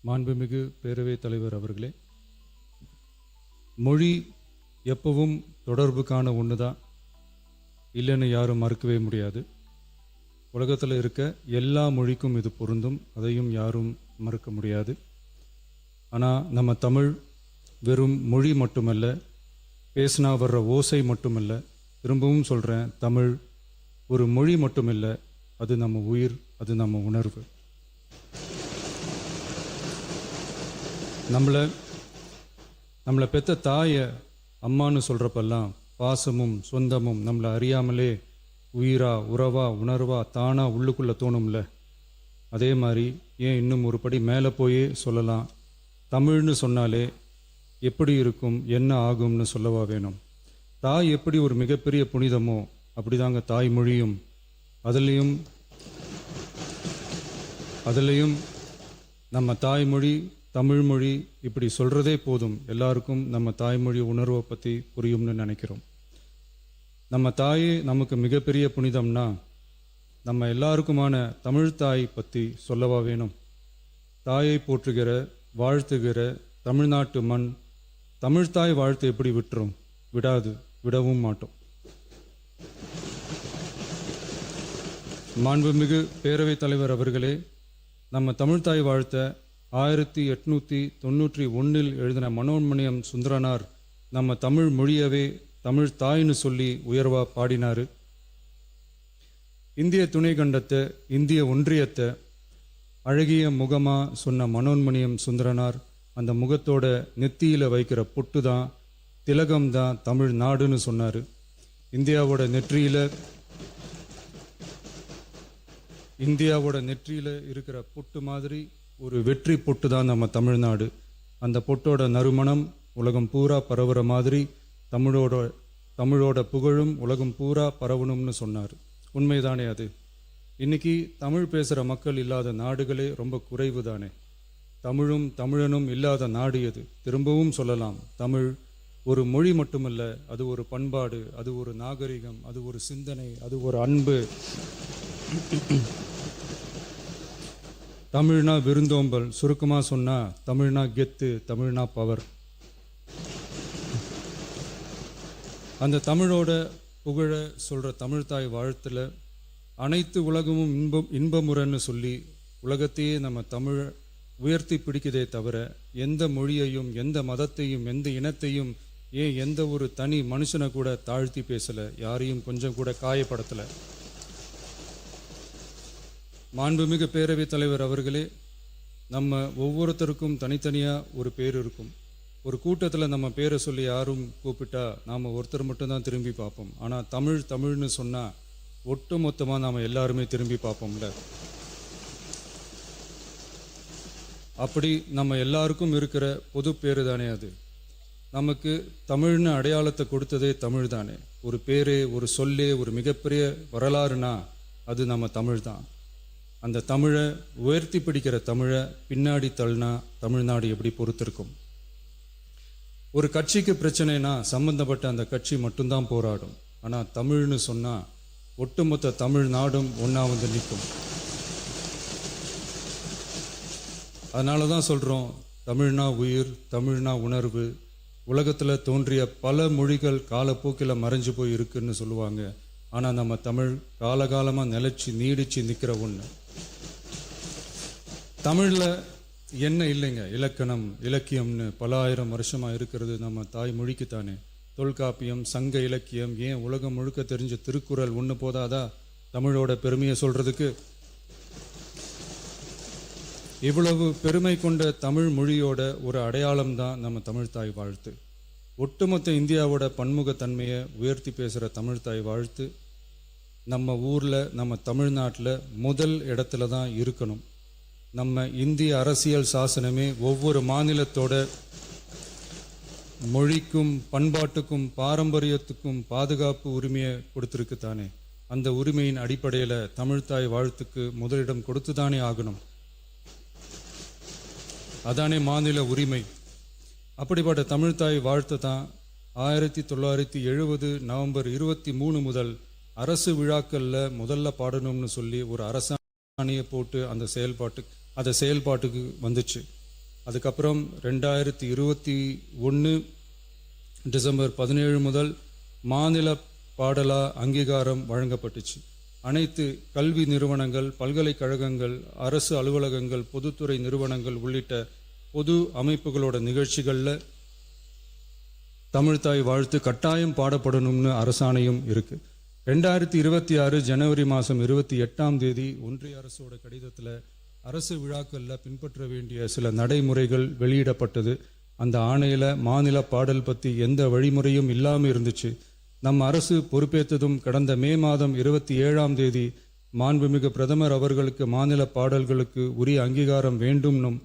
மாண்புமிகு பேரவைத் தலைவர் அவர்களே, மொழி எப்பவும் தொடர்புக்கான ஒன்று தான், இல்லைன்னு யாரும் மறுக்கவே முடியாது. உலகத்தில் இருக்க எல்லா மொழிக்கும் இது பொருந்தும், அதையும் யாரும் மறுக்க முடியாது. ஆனால் நம்ம தமிழ் வெறும் மொழி மட்டுமல்ல, பேசினா வர்ற ஓசை மட்டுமல்ல, திரும்பவும் சொல்கிறேன், தமிழ் ஒரு மொழி மட்டுமில்லை, அது நம்ம உயிர், அது நம்ம உணர்வு. நம்மளை பெற்ற தாயை அம்மானு சொல்கிறப்பெல்லாம் பாசமும் சொந்தமும் நம்மளை அறியாமலே உயிரா உறவா உணர்வா தானா உள்ளுக்குள்ளே தோணும்ல. அதே மாதிரி ஏன் இன்னும் ஒரு படி மேலே போயே சொல்லலாம், தமிழ்னு சொன்னாலே எப்படி இருக்கும், என்ன ஆகும்னு சொல்லவா வேணும். தாய் எப்படி ஒரு மிகப்பெரிய புனிதமோ அப்படிதாங்க தாய்மொழியும். அதுலேயும் நம்ம தாய்மொழி தமிழ்மொழி இப்படி சொல்கிறதே போதும், எல்லாருக்கும் நம்ம தாய்மொழி உணர்வை பற்றி புரியும்னு நினைக்கிறோம். நம்ம தாயே நமக்கு மிகப்பெரிய புனிதம்னா நம்ம எல்லாருக்குமான தமிழ் தாய் பற்றி சொல்லவா வேணும். தாயை போற்றுகிற வாழ்த்துகிற தமிழ்நாட்டு மண் தமிழ்தாய் வாழ்த்து எப்படி விட்டுரும்? விடாது, விடவும் மாட்டோம். மாண்புமிகு பேரவைத் தலைவர் அவர்களே, நம்ம தமிழ்தாய் வாழ்த்த 1891 எழுதின மனோன்மணியம் சுந்தரனார் நம்ம தமிழ் மொழியவே தமிழ் தாய்னு சொல்லி உயர்வா பாடினாரு. இந்திய துணை கண்டத்தை, இந்திய ஒன்றியத்தை அழகிய முகமா சொன்ன மனோன்மணியம் சுந்தரனார் அந்த முகத்தோட நெத்தியில வைக்கிற பொட்டு தான், திலகம் தான் தமிழ் நாடுன்னு சொன்னாரு. இந்தியாவோட நெற்றியில இருக்கிற பொட்டு மாதிரி ஒரு வெற்றி பொட்டு தான் நம்ம தமிழ்நாடு. அந்த பொட்டோட நறுமணம் உலகம் பூரா பரவுற மாதிரி தமிழோட புகழும் உலகம் பூரா பரவணும்னு சொன்னார். உண்மைதானே அது? இன்னைக்கு தமிழ் பேசுகிற மக்கள் இல்லாத நாடுகளே ரொம்ப குறைவு தானே. தமிழும் தமிழனும் இல்லாத நாடு எது? திரும்பவும் சொல்லலாம், தமிழ் ஒரு மொழி மட்டுமல்ல, அது ஒரு பண்பாடு, அது ஒரு நாகரிகம், அது ஒரு சிந்தனை, அது ஒரு அன்பு. தமிழ்னா விருந்தோம்பல், சுருக்கமாக சொன்னால் தமிழ்னா கெத்து, தமிழ்னா பவர். அந்த தமிழோட புகழ சொல்கிற தமிழ்தாய் வாழ்த்தில் அனைத்து உலகமும் இன்பமுறன்னு சொல்லி உலகத்தையே நம்ம தமிழ் உயர்த்தி பிடிக்குதே தவிர எந்த மொழியையும் எந்த மதத்தையும் எந்த இனத்தையும் ஏன் எந்த ஒரு தனி மனுஷனை கூட தாழ்த்தி பேசலை, யாரையும் கொஞ்சம் கூட காயப்படுத்தலை. மாண்புமிகு பேரவைத் தலைவர் அவர்களே, நம்ம ஒவ்வொருத்தருக்கும் தனித்தனியாக ஒரு பேர் இருக்கும். ஒரு கூட்டத்தில் நம்ம பேரை சொல்லி யாரும் கூப்பிட்டா நாம் ஒருத்தர் மட்டும்தான் திரும்பி பார்ப்போம். ஆனால் தமிழ்னு சொன்னால் ஒட்டு மொத்தமாக நாம் எல்லாருமே திரும்பி பார்ப்போம்ல. அப்படி நம்ம எல்லாருக்கும் இருக்கிற பொது பேரு தானே அது. நமக்கு தமிழ்னு அடையாளத்தை கொடுத்ததே தமிழ் தானே. ஒரு பேரே, ஒரு சொல்லே, ஒரு மிகப்பெரிய வரலாறுனா அது நம்ம தமிழ் தான். அந்த தமிழை உயர்த்தி பிடிக்கிற தமிழை பின்னாடி தள்ளினா தமிழ்நாடு எப்படி பொறுத்திருக்கும்? ஒரு கட்சிக்கு பிரச்சனைனா சம்பந்தப்பட்ட அந்த கட்சி மட்டும்தான் போராடும். ஆனால் தமிழ்னு சொன்னால் ஒட்டுமொத்த தமிழ்நாடும் ஒன்றா வந்து நிற்கும். அதனால தான் சொல்கிறோம், தமிழ்னா உயிர், தமிழ்னா உணர்வு. உலகத்தில் தோன்றிய பல மொழிகள் காலப்போக்கில் மறைஞ்சு போய் இருக்குன்னு சொல்லுவாங்க. ஆனால் நம்ம தமிழ் காலகாலமாக நிலைச்சி நீடிச்சு நிற்கிற ஒன்று. தமிழில் என்ன இல்லைங்க, இலக்கணம் இலக்கியம்னு பல ஆயிரம் வருஷமாக இருக்கிறது நம்ம தாய்மொழிக்குத்தானே. தொல்காப்பியம், சங்க இலக்கியம், ஏன் உலகம் முழுக்க தெரிஞ்ச திருக்குறள் ஒன்று போதாதா தமிழோட பெருமையை சொல்கிறதுக்கு? இவ்வளவு பெருமை கொண்ட தமிழ் மொழியோட ஒரு அடையாளம் தான் நம்ம தமிழ்தாய் வாழ்த்து. ஒட்டுமொத்த இந்தியாவோட பன்முகத்தன்மையை உயர்த்தி பேசுகிற தமிழ்தாய் வாழ்த்து நம்ம ஊரில், நம்ம தமிழ்நாட்டில் முதல் இடத்துல தான் இருக்கணும். நம்ம இந்திய அரசியல் சாசனமே ஒவ்வொரு மாநிலத்தோட மொழிக்கும் பண்பாட்டுக்கும் பாரம்பரியத்துக்கும் பாதுகாப்பு உரிமையை கொடுத்துருக்கு தானே. அந்த உரிமையின் அடிப்படையில் தமிழ்தாய் வாழ்த்துக்கு முதலிடம் கொடுத்து தானே ஆகணும். அதானே மாநில உரிமை. அப்படிப்பட்ட தமிழ்தாய் வாழ்த்து தான் 1970 நவம்பர் 23 முதல் அரசு விழாக்களில் முதல்ல பாடணும்னு சொல்லி ஒரு அரசாணையை போட்டு அந்த செயல்பாட்டுக்கு வந்துச்சு. அதுக்கப்புறம் 2021 டிசம்பர் 17 முதல் மாநில பாடலா அங்கீகாரம் வழங்கப்பட்டுச்சு. அனைத்து கல்வி நிறுவனங்கள், பல்கலைக்கழகங்கள், அரசு அலுவலகங்கள், பொதுத்துறை நிறுவனங்கள் உள்ளிட்ட பொது அமைப்புகளோட நிகழ்ச்சிகளில் தமிழ்தாய் வாழ்த்து கட்டாயம் பாடப்படணும்னு அரசாணையும் இருக்கு. 2026 ஜனவரி மாதம் 28 ஒன்றிய அரசோட கடிதத்தில் அரசு விழாக்களில் பின்பற்ற வேண்டிய சில நடைமுறைகள் வெளியிடப்பட்டது. அந்த ஆணையில் மாநில பாடல் பற்றி எந்த வழிமுறையும் இல்லாமல் இருந்துச்சு. நம் அரசு பொறுப்பேற்றதும் கடந்த மே மாதம் 27 மாண்புமிகு பிரதமர் அவர்களுக்கு மாநில பாடல்களுக்கு உரிய அங்கீகாரம் வேண்டும்னும்,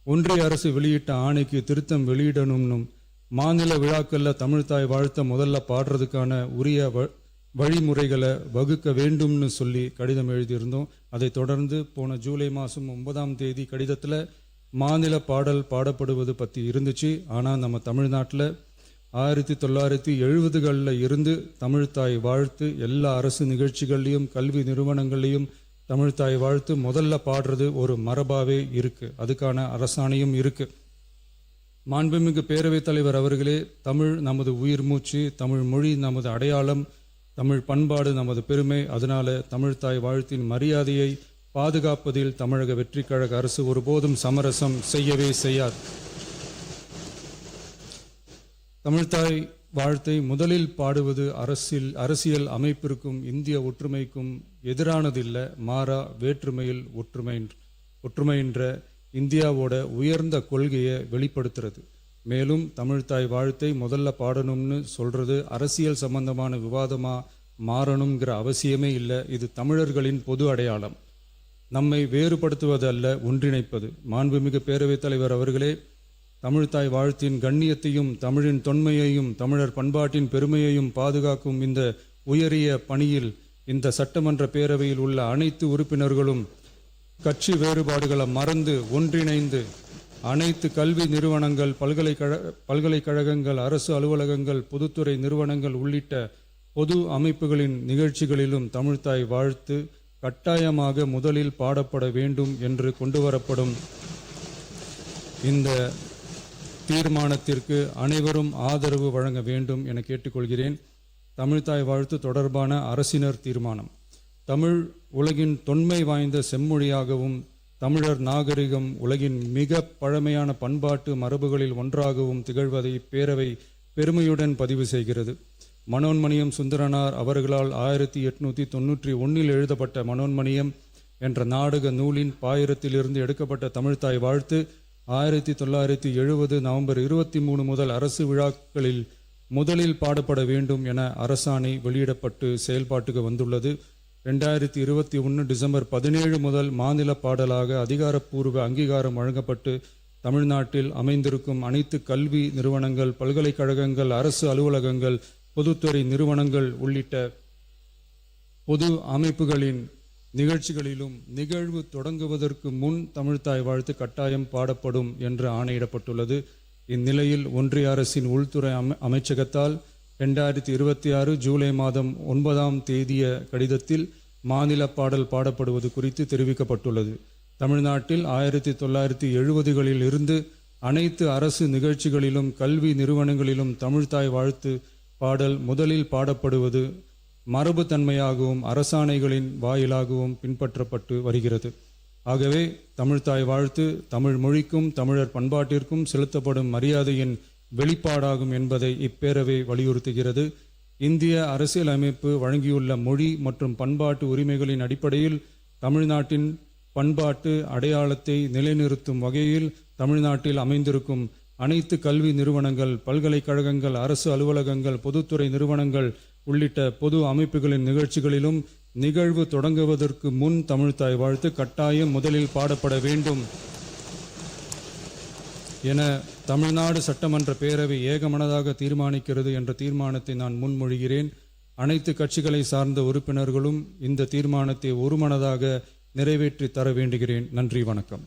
ஒன்றிய அரசு வெளியிட்ட ஆணைக்கு திருத்தம் வெளியிடணும்னும், மாநில விழாக்களில் தமிழ்தாய் வாழ்த்த முதல்ல பாடுறதுக்கான உரிய வழிமுறைகளை வகுக்க வேண்டும்னு சொல்லி கடிதம் எழுதியிருந்தோம். அதை தொடர்ந்து போன ஜூலை மாதம் 9 கடிதத்தில் மாநில பாடல் பாடப்படுவது பற்றி இருந்துச்சு. ஆனால் நம்ம தமிழ்நாட்டில் 1970களில் இருந்து தமிழ்தாய் வாழ்த்து எல்லா அரசு நிகழ்ச்சிகள்லையும் கல்வி நிறுவனங்கள்லையும் தமிழ்தாய் வாழ்த்து முதல்ல பாடுறது ஒரு மரபாவே இருக்கு. அதுக்கான அரசாணையும் இருக்கு. மாண்புமிகு பேரவைத் தலைவர் அவர்களே, தமிழ் நமது உயிர் மூச்சு, தமிழ் மொழி நமது அடையாளம், தமிழ் பண்பாடு நமது பெருமை. அதனால தமிழ்தாய் வாழ்த்தின் மரியாதையை பாதுகாப்பதில் தமிழக வெற்றிக் கழக அரசு ஒருபோதும் சமரசம் செய்யவே செய்யாது. தமிழ்தாய் வாழ்த்தை முதலில் பாடுவது அரசியல் அமைப்பிற்கும் இந்திய ஒற்றுமைக்கும் எதிரானதில்லை. மாறா வேற்றுமையில் ஒற்றுமை என்ற இந்தியாவோட உயர்ந்த கொள்கையை வெளிப்படுத்துறது. மேலும் தமிழ்தாய் வாழ்த்தை முதல்ல பாடணும்னு சொல்றது அரசியல் சம்பந்தமான விவாதமா மாறணுங்கிற அவசியமே இல்லை. இது தமிழர்களின் பொது அடையாளம். நம்மை வேறுபடுத்துவதல்ல, ஒன்றிணைப்பது. மாண்புமிகு பேரவைத் தலைவர் அவர்களே, தமிழ்தாய் வாழ்த்தின் கண்ணியத்தையும் தமிழின் தொன்மையையும் தமிழர் பண்பாட்டின் பெருமையையும் பாதுகாக்கும் இந்த உயரிய பணியில் இந்த சட்டமன்ற பேரவையில் உள்ள அனைத்து உறுப்பினர்களும் கட்சி வேறுபாடுகளை மறந்து ஒன்றிணைந்து அனைத்து கல்வி நிறுவனங்கள், பல்கலைக்கழகங்கள், அரசு அலுவலகங்கள், பொதுத்துறை நிறுவனங்கள் உள்ளிட்ட பொது அமைப்புகளின் நிகழ்ச்சிகளிலும் தமிழ்தாய் வாழ்த்து கட்டாயமாக முதலில் பாடப்பட வேண்டும் என்று கொண்டுவரப்படும் இந்த தீர்மானத்திற்கு அனைவரும் ஆதரவு வழங்க வேண்டும் என கேட்டுக்கொள்கிறேன். தமிழ்தாய் வாழ்த்து தொடர்பான அரசினர் தீர்மானம். தமிழ் உலகின் தொன்மை வாய்ந்த செம்மொழியாகவும் தமிழர் நாகரிகம் உலகின் மிக பழமையான பண்பாட்டு மரபுகளில் ஒன்றாகவும் திகழ்வதை பேரவை பெருமையுடன் பதிவு செய்கிறது. மனோன்மணியம் சுந்தரனார் அவர்களால் 1891 எழுதப்பட்ட மனோன்மணியம் என்ற நாடக நூலின் பாயிரத்திலிருந்து எடுக்கப்பட்ட தமிழ்தாய் வாழ்த்து 1970 நவம்பர் 23 முதல் அரசு விழாக்களில் முதலில் பாடப்பட வேண்டும் என அரசாணை வெளியிடப்பட்டு செயல்பாட்டுக்கு வந்துள்ளது. 2021 டிசம்பர் 17 முதல் மாநில பாடலாக அதிகாரப்பூர்வ அங்கீகாரம் வழங்கப்பட்டு தமிழ்நாட்டில் அமைந்திருக்கும் அனைத்து கல்வி நிறுவனங்கள், பல்கலைக்கழகங்கள், அரசு அலுவலகங்கள், பொதுத்துறை நிறுவனங்கள் உள்ளிட்ட பொது அமைப்புகளின் நிகழ்ச்சிகளிலும் நிகழ்வு தொடங்குவதற்கு முன் தமிழ்தாய் வாழ்த்து கட்டாயம் பாடப்படும் என்று ஆணையிடப்பட்டுள்ளது. இந்நிலையில் ஒன்றிய அரசின் உள்துறை அமைச்சகத்தால் 2026 ஜூலை மாதம் 9 கடிதத்தில் மாநில பாடல் பாடப்படுவது குறித்து தெரிவிக்கப்பட்டுள்ளது. தமிழ்நாட்டில் 1970களில் இருந்து அனைத்து அரசு நிகழ்ச்சிகளிலும் கல்வி நிறுவனங்களிலும் தமிழ்தாய் வாழ்த்து பாடல் முதலில் பாடப்படுவது மரபுத்தன்மையாகவும் அரசாணைகளின் வாயிலாகவும் பின்பற்றப்பட்டு வருகிறது. ஆகவே தமிழ்தாய் வாழ்த்து தமிழ் மொழிக்கும் தமிழர் பண்பாட்டிற்கும் செலுத்தப்படும் மரியாதையின் வெளிப்பாடாகும் என்பதை இப்பேரவை வலியுறுத்துகிறது. இந்திய அரசியலமைப்பு வழங்கியுள்ள மொழி மற்றும் பண்பாட்டு உரிமைகளின் அடிப்படையில் தமிழ்நாட்டின் பண்பாட்டு அடையாளத்தை நிலைநிறுத்தும் வகையில் தமிழ்நாட்டில் அமைந்திருக்கும் அனைத்து கல்வி நிறுவனங்கள், பல்கலைக்கழகங்கள், அரசு அலுவலகங்கள், பொதுத்துறை நிறுவனங்கள் உள்ளிட்ட பொது அமைப்புகளின் நிகழ்ச்சிகளிலும் நிகழ்வு தொடங்குவதற்கு முன் தமிழ்தாய் வாழ்த்து கட்டாயம் முதலில் பாடப்பட வேண்டும் என தமிழ்நாடு சட்டமன்ற பேரவை ஏகமனதாக தீர்மானிக்கிறது என்ற தீர்மானத்தை நான் முன்மொழிகிறேன். அனைத்து கட்சிகளை சார்ந்த உறுப்பினர்களும் இந்த தீர்மானத்தை ஒருமனதாக நிறைவேற்றி தர வேண்டுகிறேன். நன்றி, வணக்கம்.